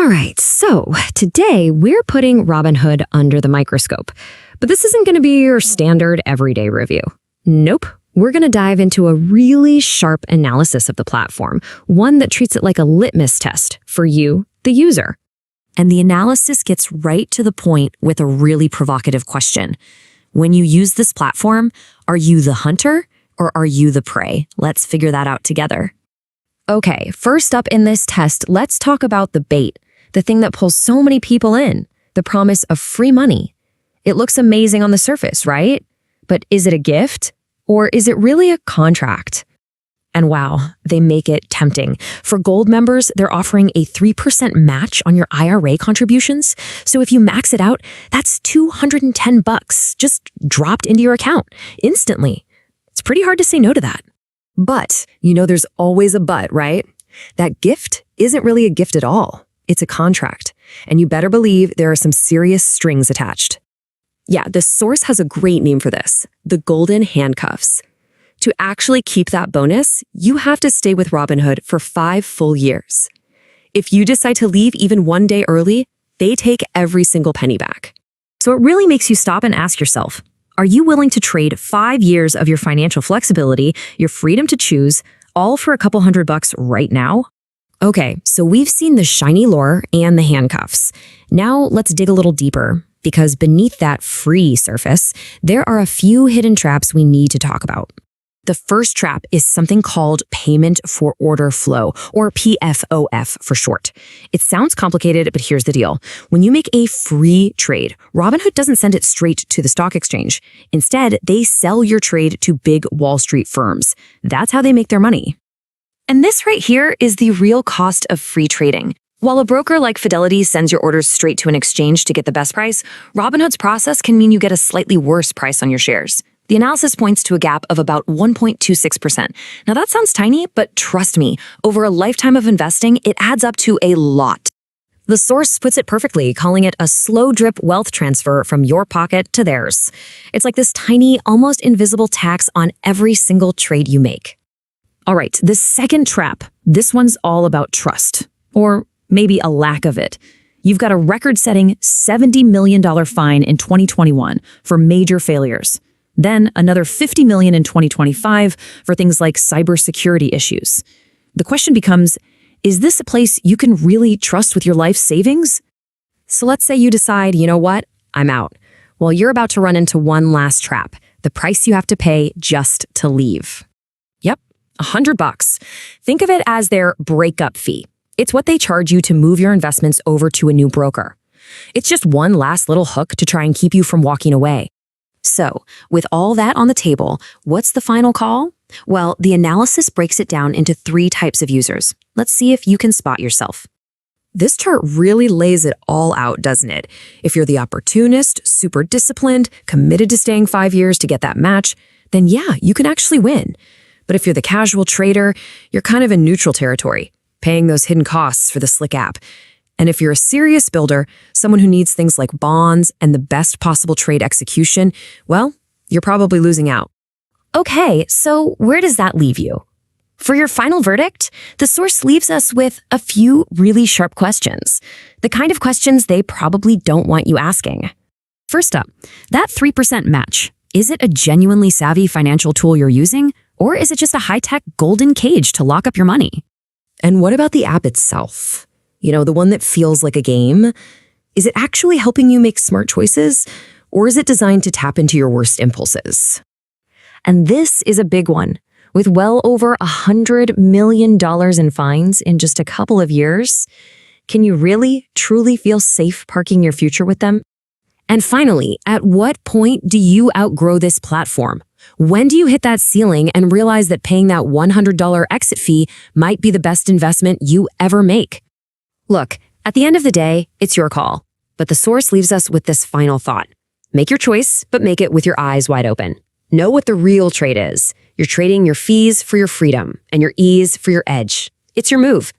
All right, so today we're putting Robinhood under the microscope. But this isn't going to be your standard everyday review. Nope. We're going to dive into a really sharp analysis of the platform, one that treats it like a litmus test for you, the user. And the analysis gets right to the point with a really provocative question. When you use this platform, are you the hunter or are you the prey? Let's figure that out together. Okay, first up in this test, let's talk about the bait, the thing that pulls so many people in, the promise of free money. It looks amazing on the surface, right? But is it a gift? Or is it really a contract? And wow, they make it tempting. For Gold members, they're offering a 3% match on your IRA contributions. So if you max it out, that's $210 just dropped into your account instantly. It's pretty hard to say no to that. But, there's always a but, right? That gift isn't really a gift at all. It's a contract. And you better believe there are some serious strings attached. Yeah, the source has a great name for this, the golden handcuffs. To actually keep that bonus, you have to stay with Robinhood for 5 full years. If you decide to leave even one day early, they take every single penny back. So it really makes you stop and ask yourself, are you willing to trade 5 years of your financial flexibility, your freedom to choose, all for a couple $100 right now? Okay, so we've seen the shiny lure and the handcuffs. Now let's dig a little deeper, because beneath that free surface, there are a few hidden traps we need to talk about. The first trap is something called payment for order flow, or PFOF for short. It sounds complicated, but here's the deal. When you make a free trade, Robinhood doesn't send it straight to the stock exchange. Instead, they sell your trade to big Wall Street firms. That's how they make their money. And this right here is the real cost of free trading. While a broker like Fidelity sends your orders straight to an exchange to get the best price, Robinhood's process can mean you get a slightly worse price on your shares. The analysis points to a gap of about 1.26%. Now that sounds tiny, but trust me, over a lifetime of investing, it adds up to a lot. The source puts it perfectly, calling it a slow drip wealth transfer from your pocket to theirs. It's like this tiny, almost invisible tax on every single trade you make. All right, the second trap, this one's all about trust, or maybe a lack of it. You've got a record-setting $70 million fine in 2021 for major failures. Then another $50 million in 2025 for things like cybersecurity issues. The question becomes, is this a place you can really trust with your life savings? So let's say you decide, you know what, I'm out. Well, you're about to run into one last trap, the price you have to pay just to leave. Yep, $100. Think of it as their breakup fee. It's what they charge you to move your investments over to a new broker. It's just one last little hook to try and keep you from walking away. So, with all that on the table, what's the final call? Well, the analysis breaks it down into 3 types of users. Let's see if you can spot yourself. This chart really lays it all out, doesn't it? If you're the opportunist, super disciplined, committed to staying 5 years to get that match, then yeah, you can actually win. But if you're the casual trader, you're kind of in neutral territory, paying those hidden costs for the slick app. And if you're a serious builder, someone who needs things like bonds and the best possible trade execution, well, you're probably losing out. Okay, so where does that leave you? For your final verdict, the source leaves us with a few really sharp questions. The kind of questions they probably don't want you asking. First up, that 3% match. Is it a genuinely savvy financial tool you're using? Or is it just a high-tech golden cage to lock up your money? And what about the app itself? The one that feels like a game? Is it actually helping you make smart choices? Or is it designed to tap into your worst impulses? And this is a big one. With well over $100 million in fines in just a couple of years, can you really, truly feel safe parking your future with them? And finally, at what point do you outgrow this platform? When do you hit that ceiling and realize that paying that $100 exit fee might be the best investment you ever make? Look, at the end of the day, it's your call. But the source leaves us with this final thought. Make your choice, but make it with your eyes wide open. Know what the real trade is. You're trading your fees for your freedom and your ease for your edge. It's your move.